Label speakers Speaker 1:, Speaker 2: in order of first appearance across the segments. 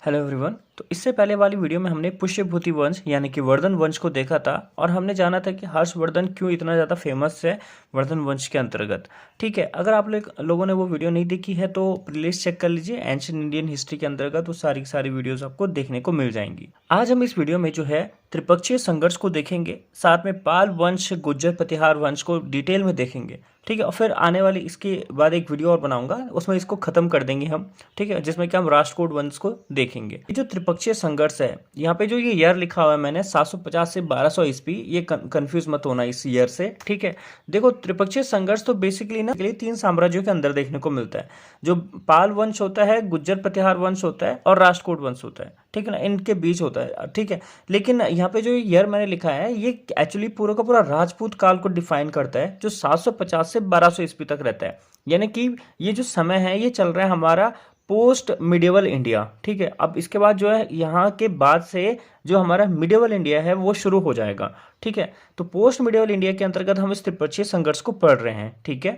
Speaker 1: Hello everyone. तो इससे पहले वाली वीडियो में हमने पुष्यभूति वंश यानी कि वर्धन वंश को देखा था और हमने जाना था कि हर्षवर्धन क्यों इतना ज़्यादा फेमस है वर्धन वंश के अंतर्गत। ठीक है, अगर आप लोगों ने वो वीडियो नहीं देखी है तो प्लेलिस्ट चेक कर लीजिए। एंशिएंट इंडियन हिस्ट्री के अंतर्गत वो सारी की सारी वीडियोस आपको देखने को मिल जाएंगी। आज हम इस वीडियो में जो है त्रिपक्षीय संघर्ष को देखेंगे, साथ में पाल वंश गुर्जर प्रतिहार वंश को डिटेल में देखेंगे। ठीक है, और फिर आने वाली इसके बाद एक वीडियो और बनाऊंगा, उसमें इसको खत्म कर देंगे हम। ठीक है, जिसमें कि हम राष्ट्रकूट वंश को देखेंगे। ये जो त्रिपक्षीय संघर्ष है, यहाँ पे जो ये ईयर लिखा हुआ है मैंने 750 से 1200 ईस्वी, ये कंफ्यूज मत होना इस ईयर से। ठीक है, देखो त्रिपक्षीय संघर्ष तो बेसिकली ना तीन साम्राज्यों के अंदर देखने को मिलता है। जो पाल वंश होता है, गुर्जर प्रतिहार वंश होता है और राष्ट्रकूट वंश होता है। ठीक है ना, इनके बीच होता है। ठीक है, लेकिन यहाँ पे जो ईयर मैंने लिखा है ये एक्चुअली पूरा का पूरा राजपूत काल को डिफाइन करता है, जो 750 से 1200 ईस्वी तक रहता है। यानी कि ये जो समय है ये चल रहा है हमारा पोस्ट मिडिवल इंडिया। ठीक है, अब इसके बाद जो है यहाँ के बाद से जो हमारा मिडिवल इंडिया है वो शुरू हो जाएगा। ठीक है, तो पोस्ट मिडिवल इंडिया के अंतर्गत हम इस त्रिपक्षीय संघर्ष को पढ़ रहे हैं। ठीक है,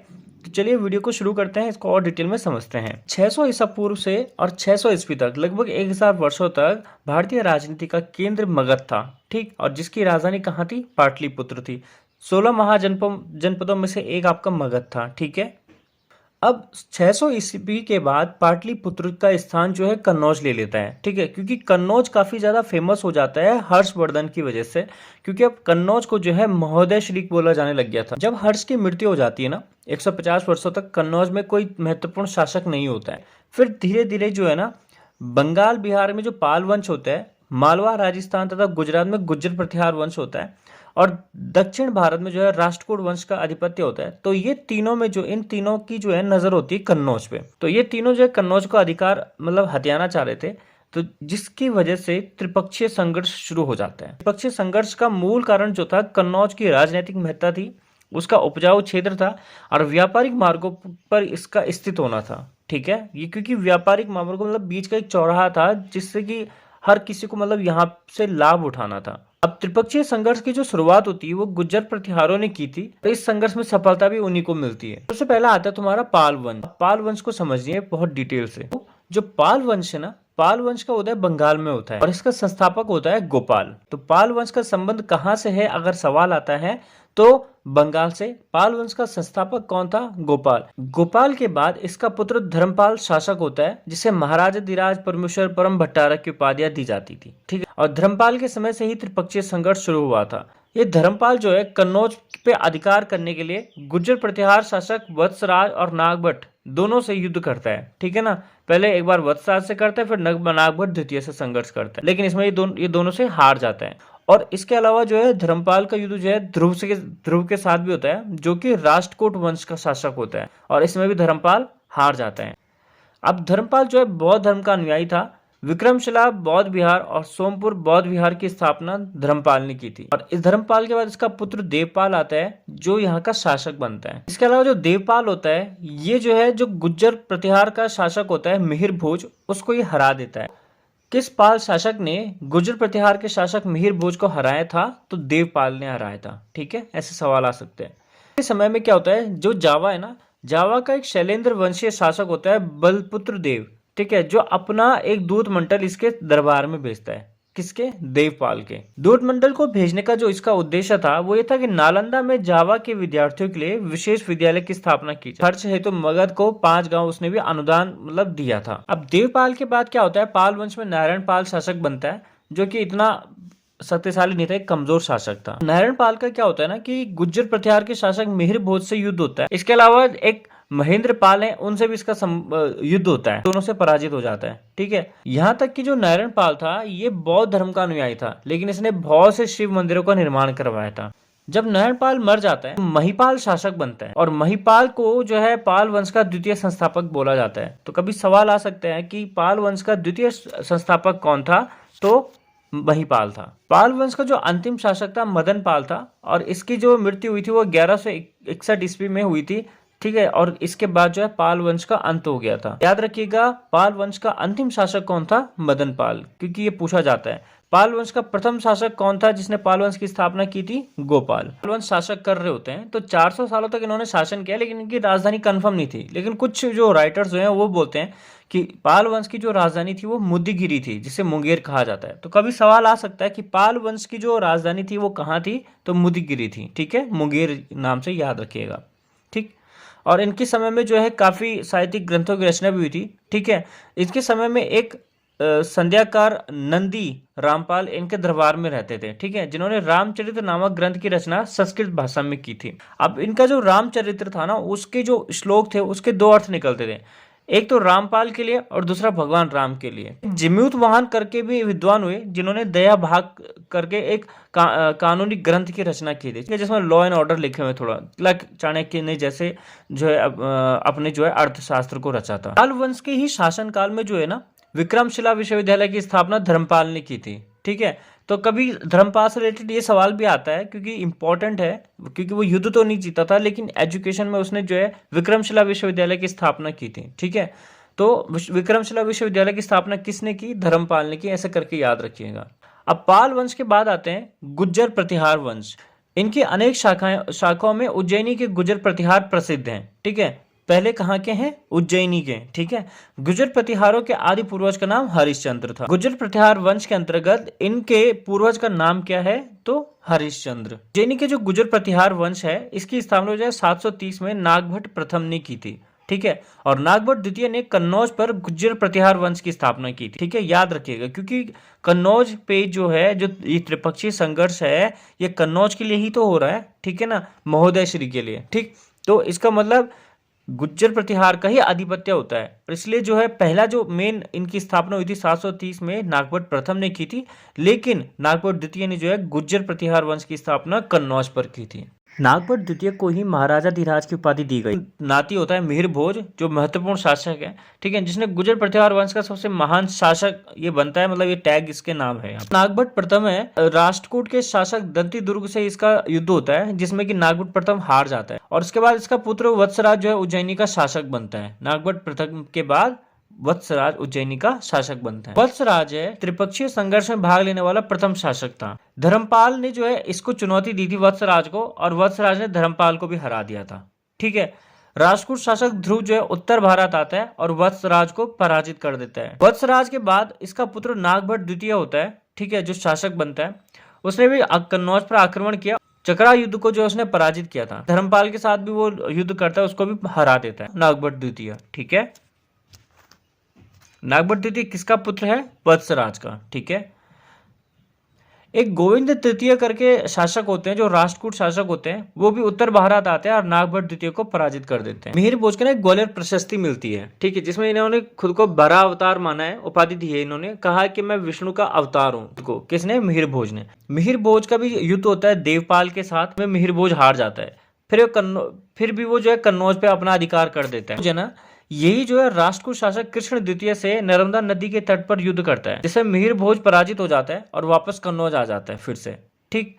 Speaker 1: तो चलिए वीडियो को शुरू करते हैं, इसको और डिटेल में समझते हैं। 600 ईसा पूर्व से और 600 ईस्वी तक लगभग 1000 वर्षों तक भारतीय राजनीति का केंद्र मगध था। ठीक, और जिसकी राजधानी कहाँ थी? पाटलिपुत्र थी। 16 महाजनपदों में से एक आपका मगध था। ठीक है, अब 600 ईस्वी के बाद पाटलिपुत्र का स्थान जो है कन्नौज ले लेता है। ठीक है, क्योंकि कन्नौज काफी ज्यादा फेमस हो जाता है हर्षवर्धन की वजह से, क्योंकि अब कन्नौज को जो है महोदय श्री बोला जाने लग गया था। जब हर्ष की मृत्यु हो जाती है ना, 150 वर्षों तक कन्नौज में कोई महत्वपूर्ण शासक नहीं होता है। फिर धीरे धीरे जो है ना, बंगाल बिहार में जो पाल वंश होता है, मालवा राजस्थान तथा गुजरात में गुर्जर प्रतिहार वंश होता है, और दक्षिण भारत में जो है राष्ट्रकूट वंश का आधिपत्य होता है। तो ये तीनों में जो इन तीनों की जो है नजर होती है कन्नौज पे। तो ये तीनों जो है कन्नौज का अधिकार मतलब हथियाना चाह रहे थे, तो जिसकी वजह से त्रिपक्षीय संघर्ष शुरू हो जाता है। त्रिपक्षीय संघर्ष का मूल कारण जो था, कन्नौज की राजनीतिक महत्ता थी, उसका उपजाऊ क्षेत्र था और व्यापारिक मार्गों पर इसका स्थित होना था। ठीक है, ये क्योंकि व्यापारिक मार्गों मतलब बीच का एक चौराहा था, जिससे कि हर किसी को मतलब यहाँ से लाभ उठाना था। अब त्रिपक्षीय संघर्ष की जो शुरुआत होती है वो गुर्जर प्रतिहारों ने की थी, तो इस संघर्ष में सफलता भी उन्हीं को मिलती है। सबसे पहला आता है तुम्हारा पाल वंश। पाल वंश को समझिए बहुत डिटेल से। जो पाल वंश है ना, पाल वंश का उदय बंगाल में होता है और इसका संस्थापक होता है गोपाल। तो पाल वंश का संबंध कहाँ से है अगर सवाल आता है तो बंगाल से। पाल वंश का संस्थापक कौन था? गोपाल। गोपाल के बाद इसका पुत्र धर्मपाल शासक होता है, जिसे महाराजाधिराज परमेश्वर परम भट्टारक की उपाधियां दी जाती थी। ठीक है, और धर्मपाल के समय से ही त्रिपक्षीय संघर्ष शुरू हुआ था। ये धर्मपाल जो है कन्नौज पे अधिकार करने के लिए गुर्जर प्रतिहार शासक वत्सराज और नागभट्ट दोनों से युद्ध करता है। ठीक है ना, पहले एक बार वत्सराज से करता है, फिर नागभट्ट द्वितीय से संघर्ष करता है, लेकिन इसमें ये दोनों से हार जाता है। और इसके अलावा जो है धर्मपाल का युद्ध जो है ध्रुव के साथ भी होता है, जो कि राष्ट्रकूट वंश का शासक होता है, और इसमें भी धर्मपाल हार जाता है। अब धर्मपाल जो है बौद्ध धर्म का अनुयायी था। विक्रमशिला बौद्ध विहार और सोमपुर बौद्ध विहार की स्थापना धर्मपाल ने की थी, और इस धर्मपाल के बाद इसका पुत्र देवपाल आता है, जो यहाँ का शासक बनता है। इसके अलावा जो देवपाल होता है, ये जो है जो गुर्जर प्रतिहार का शासक होता है मिहिर भोज, उसको ये हरा देता है। किस पाल शासक ने गुर्जर प्रतिहार के शासक मिहिर भोज को हराया था? तो देवपाल ने हराया था। ठीक है, ऐसे सवाल आ सकते हैं। इस समय में क्या होता है, जो जावा है ना, जावा का एक शैलेंद्र वंशीय शासक होता है बलपुत्र देव। ठीक है, जो अपना एक दूत मंडल इसके दरबार में भेजता है। किसके? देवपाल के। दूत मंडल को भेजने का जो इसका उद्देश्य था वो ये था कि नालंदा में जावा के विद्यार्थियों के लिए विशेष विद्यालय की स्थापना की। खर्च है तो मगध को 5 गांव उसने भी अनुदान मतलब दिया था। अब देवपाल के बाद क्या होता है, पाल वंश में नारायण पाल शासक बनता है, जो कि इतना शक्तिशाली नहीं था, एक कमजोर शासक था। नारायण पाल का क्या होता है ना कि गुर्जर प्रतिहार के शासक मिहिर भोज से युद्ध होता है। इसके अलावा एक महेंद्र पाल है, उनसे भी इसका युद्ध होता है, दोनों से पराजित हो जाता है। ठीक है, यहाँ तक कि जो नारायण पाल था ये बौद्ध धर्म का अनुयायी था, लेकिन इसने बहुत से शिव मंदिरों का निर्माण करवाया था। जब नारायण पाल मर जाता है, महिपाल शासक बनता है, और महिपाल को जो है पाल वंश का द्वितीय संस्थापक बोला जाता है। तो कभी सवाल आ सकते हैं कि पाल वंश का द्वितीय संस्थापक कौन था? तो महिपाल था। पाल वंश का जो अंतिम शासक था मदन पाल था, और इसकी जो मृत्यु हुई थी वो 1161 ईस्वी में हुई थी, ठीक है, और इसके बाद जो है पाल वंश का अंत हो गया था। याद रखिएगा, पाल वंश का अंतिम शासक कौन था? मदन पाल, क्योंकि ये पूछा जाता है। पाल वंश का प्रथम शासक कौन था जिसने पाल वंश की स्थापना की थी? गोपाल। पाल वंश शासक कर रहे होते हैं तो 400 सालों तक इन्होंने शासन किया, लेकिन इनकी राजधानी कंफर्म नहीं थी। लेकिन कुछ जो राइटर्स जो हैं वो बोलते हैं कि पाल वंश की जो राजधानी थी वो मुद्दिगिरी थी, जिसे मुंगेर कहा जाता है। तो कभी सवाल आ सकता है कि पाल वंश की जो राजधानी थी वो कहाँ थी? तो मुद्दिगिरी थी। ठीक है, मुंगेर नाम से याद रखिएगा। ठीक, और इनके समय में जो है काफी साहित्यिक ग्रंथों की रचना भी हुई थी। ठीक है, इसके समय में एक संध्याकार नंदी रामपाल इनके दरबार में रहते थे। ठीक है, जिन्होंने रामचरित्र नामक ग्रंथ की रचना संस्कृत भाषा में की थी। अब इनका जो रामचरित्र था ना, उसके जो श्लोक थे उसके दो अर्थ निकलते थे, एक तो रामपाल के लिए और दूसरा भगवान राम के लिए। जिम्यूत वाहन करके भी विद्वान हुए, जिन्होंने दया भाग करके एक कानूनी ग्रंथ की रचना की थी, जिसमें लॉ एंड ऑर्डर लिखे हुए, थोड़ा लाइक चाणक्य ने जैसे जो है अपने जो है अर्थशास्त्र को रचा था। पाल वंश के ही शासन काल में जो है ना, विक्रमशिला विश्वविद्यालय की स्थापना धर्मपाल ने की थी। ठीक है, तो कभी धर्मपाल से रिलेटेड ये सवाल भी आता है, क्योंकि इंपॉर्टेंट है, क्योंकि वो युद्ध तो नहीं जीता था लेकिन एजुकेशन में उसने जो है विक्रमशिला विश्वविद्यालय की स्थापना की थी। ठीक है, तो विक्रमशिला विश्वविद्यालय की स्थापना किसने की? धर्मपाल ने की, ऐसे करके याद रखिएगा। अब पाल वंश के बाद आते हैं गुज्जर प्रतिहार वंश। इनकी अनेक शाखाओं में उज्जैनी के गुज्जर प्रतिहार प्रसिद्ध हैं। ठीक है, पहले कहाँ के हैं? उज्जैनी के। ठीक है, गुज्जर प्रतिहारों के आदि पूर्वज का नाम हरिश्चंद्र था। गुज्जर प्रतिहार वंश के अंतर्गत इनके पूर्वज का नाम क्या है? तो हरिश्चंद्र। उज्जैनी के जो गुज्जर प्रतिहार वंश है, इसकी स्थापना जो है 730 में नागभट्ट प्रथम ने की थी। ठीक है, और नागभट्ट द्वितीय ने कन्नौज पर गुज्जर प्रतिहार वंश की स्थापना की थी। ठीक है, याद रखिएगा, क्योंकि कन्नौज पे जो है जो ये त्रिपक्षीय संघर्ष है, ये कन्नौज के लिए ही तो हो रहा है। ठीक है ना, महोदय श्री के लिए। ठीक, तो इसका मतलब गुज्जर प्रतिहार का ही आधिपत्य होता है, और इसलिए जो है पहला जो मेन इनकी स्थापना हुई थी 730 में नागभट्ट प्रथम ने की थी, लेकिन नागभट्ट द्वितीय ने जो है गुज्जर प्रतिहार वंश की स्थापना कन्नौज पर की थी। नागभट्ट द्वितीय को ही महाराजा धीराज की उपाधि दी गई। नाती होता है मिहिर भोज, जो महत्वपूर्ण शासक है। ठीक है, जिसने गुज्जर प्रतिहार वंश का सबसे महान शासक ये बनता है, मतलब ये टैग इसके नाम है। नागभट्ट प्रथम है, राष्ट्रकूट के शासक दंती दुर्ग से इसका युद्ध होता है, जिसमें कि नागभट्ट प्रथम हार जाता है, और उसके बाद इसका पुत्र वत्सराज जो है उज्जैनी का शासक बनता है। नागभट्ट प्रथम के बाद वत्सराज उज्जैनी का शासक बनता है। वत्सराज है त्रिपक्षीय संघर्ष में भाग लेने वाला प्रथम शासक था। धर्मपाल ने जो है इसको चुनौती दी थी वत्सराज को, और वत्सराज ने धर्मपाल को भी हरा दिया था। ठीक है, राष्ट्रकूट शासक ध्रुव जो है उत्तर भारत आता है और वत्सराज को पराजित कर देता है। वत्सराज के बाद इसका पुत्र नागभट्ट द्वितीय होता है। ठीक है, जो शासक बनता है, उसने भी कन्नौज पर आक्रमण किया, चकरा युद्ध को जो उसने पराजित किया था। धर्मपाल के साथ भी वो युद्ध करता है, उसको भी हरा देता है नागभट्ट द्वितीय। ठीक है, नागभट्ट द्वितीय किसका पुत्र है? वत्सराज का। ठीक है, एक गोविंद तृतीय करके शासक होते हैं, जो राष्ट्रकूट शासक होते हैं, वो भी उत्तर भारत आते हैं और नागभट्ट द्वितीय को पराजित कर देते हैं। मिहिर भोज को ना एक ग्वालियर प्रशस्ति मिलती है। ठीक है, जिसमें इन्होंने खुद को बड़ा अवतार माना है, उपाधि दी है। इन्होंने कहा है कि मैं विष्णु का अवतार हूँ। किसने? मिहिर भोज ने। मिहिर भोज का भी युद्ध होता है देवपाल के साथ में, मिहिर भोज हार जाता है। फिर भी वो जो है कन्नौज पे अपना अधिकार कर देता है ना। यही जो है राष्ट्रकूट शासक कृष्ण द्वितीय से नर्मदा नदी के तट पर युद्ध करता है, जिससे मिहिर भोज पराजित हो जाता है और वापस कन्नौज आ जाता है फिर से। ठीक,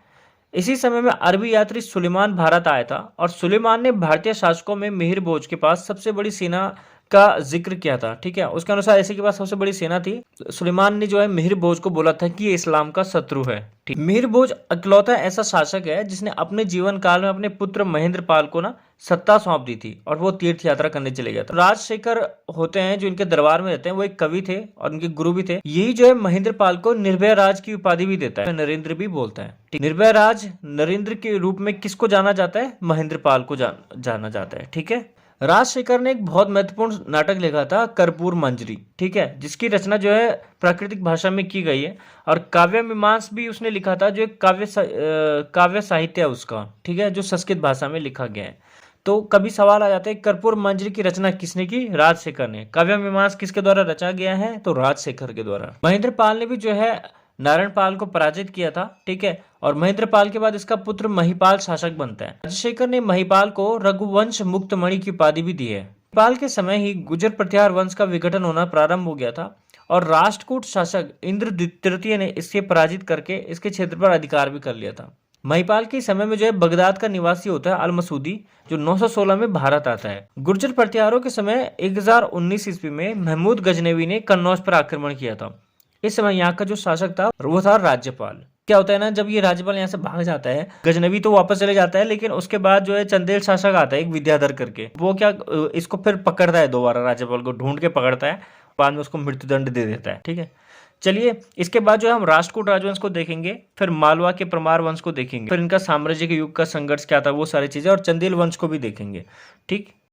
Speaker 1: इसी समय में अरबी यात्री सुलेमान भारत आया था, और सुलेमान ने भारतीय शासकों में मिहिर भोज के पास सबसे बड़ी सेना का जिक्र किया था। ठीक है, उसके अनुसार ऐसे के पास सबसे बड़ी सेना थी। सुलेमान ने जो है मिहिर भोज को बोला था कि ये इस्लाम का शत्रु है। ठीक, मिहिर भोज इकलौता ऐसा शासक है जिसने अपने जीवन काल में अपने पुत्र महेंद्र पाल को ना सत्ता सौंप दी थी, और वो तीर्थ यात्रा करने चले गया था। राजशेखर होते हैं जो इनके दरबार में रहते हैं, वो एक कवि थे और इनके गुरु भी थे। यही जो है महेंद्र पाल को निर्भय राज की उपाधि भी देता है, नरेंद्र भी बोलता है। निर्भय राज नरेंद्र के रूप में किसको जाना जाता है? महेंद्र पाल को जाना जाता है। ठीक है, राजशेखर ने एक बहुत महत्वपूर्ण नाटक लिखा था, कर्पूर मंजरी। ठीक है, जिसकी रचना जो है प्राकृतिक भाषा में की गई है, और काव्य मीमांस भी उसने लिखा था, जो एक काव्य साहित्य है उसका। ठीक है, जो संस्कृत भाषा में लिखा गया है। तो कभी सवाल आ जाता है कर्पूर मंजरी की रचना किसने की? राजशेखर ने। काव्य मीमांस किसके द्वारा रचा गया है? तो राजशेखर के द्वारा। महेंद्र पाल ने भी जो है नारायण पाल को पराजित किया था। ठीक है, और महेंद्र पाल के बाद इसका पुत्र महिपाल शासक बनता है। राजशेखर ने महिपाल को रघुवंश मुक्त मणि की उपाधि भी दी है। महिपाल के समय ही गुज्जर प्रतिहार वंश का विघटन होना प्रारंभ हो गया था, और राष्ट्रकूट शासक इंद्र तृतीय ने इसे पराजित करके इसके क्षेत्र पर अधिकार भी कर लिया था। महिपाल के समय में जो है बगदाद का निवासी होता है अल मसूदी, जो 916 में भारत आता है। गुर्जर प्रतिहारों के समय 1019 ईस्वी में महमूद गजनवी ने कन्नौज पर आक्रमण किया था। इस समय यहाँ का जो शासक था वो था राज्यपाल। क्या होता है ना, जब ये राज्यपाल यहाँ से भाग जाता है, गजनवी तो वापस चले जाता है, लेकिन उसके बाद जो है चंदेल शासक आता है एक विद्याधर करके, वो क्या इसको फिर पकड़ता है, दोबारा राज्यपाल को ढूंढ के पकड़ता है, बाद में उसको मृत्युदंड दे देता है। ठीक है, चलिए इसके बाद जो है हम राष्ट्रकूट राजवंश को देखेंगे, फिर मालवा के परमार वंश को देखेंगे, फिर इनका साम्राज्य के युग का संघर्ष क्या था वो सारी चीजें, और चंदेल वंश को भी देखेंगे। ठीक।